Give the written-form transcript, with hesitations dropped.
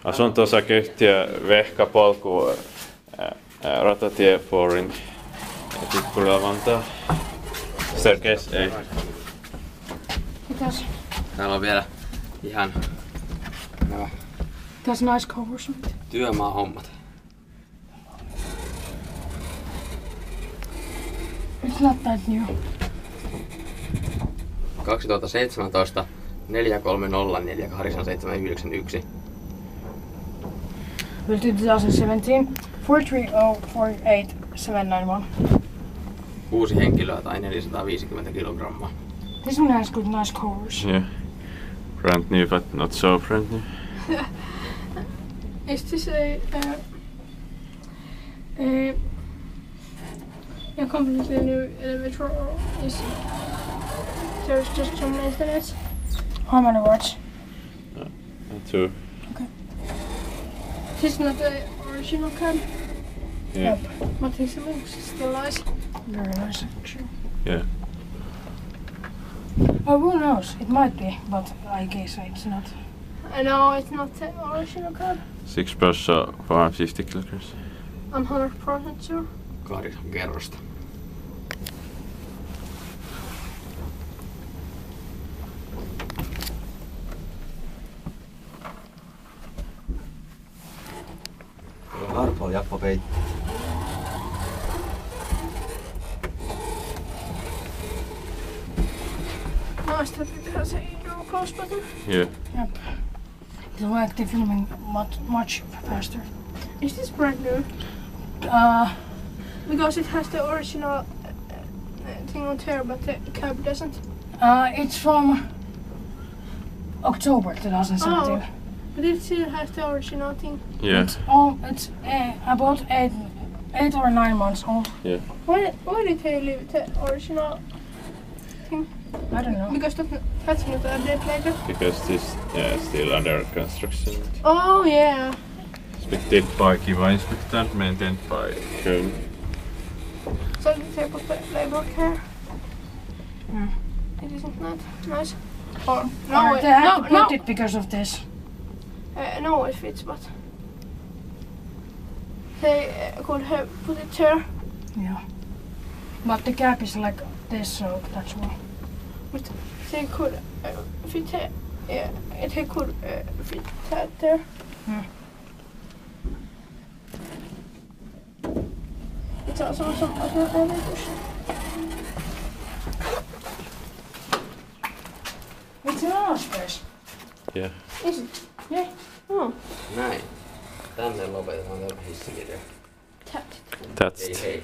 Asunto-osakeyhtiö Vehkapolku Ratatie Foreign Tikkurila Vantaa. Staircase ei. Mitäs? Täällä on vielä ihan nämä That's nice covers. työmaahommat. It's not that new. 2017 430 48791. Built in 2017 430 791. 6 henkilöä tai 450 kilogrammaa. This one has good nice covers. Yeah. Brand new but not so brand new. Is this a completely new elevator or is there's just some maintenance? How many watts? 2. Okay. This is not the original cab. Yeah. But this looks still nice. Very nice actually. Yeah. Oh, who knows? It might be, but I guess it's not. No, it's not the original cab. 6 Prosso 450 kilograms. I'm 100% sure. 8 kerrosta. Harpo Jappo peitti. Nice that it has a indoor close button. Yeah. Yep. It's like the filming much faster. Is this brand new? Because it has the original thing on there, but the cab doesn't. It's from October 2017. Oh, but it still has the original thing. Yeah. It's about 8 or 9 months old. Yeah. Why did they leave the original thing? I don't know. Because that's not updated. Because this still under construction. Oh yeah. Inspected by Kiva Inspector, maintained by Kone. So did they put the label here? Mm. It isn't that nice. Or No, they had to put it because of this. No, it fits, but they could have put it here. Yeah. But the cap is like this, so that's why. But they could fit it. Yeah, they could fit that there. Mm. It's also some other elevators. It's in our space. Yeah. Is it? Yeah. Oh, Näin. Tänne lopetetaan tämä hissivideo. that. That's Hei hei.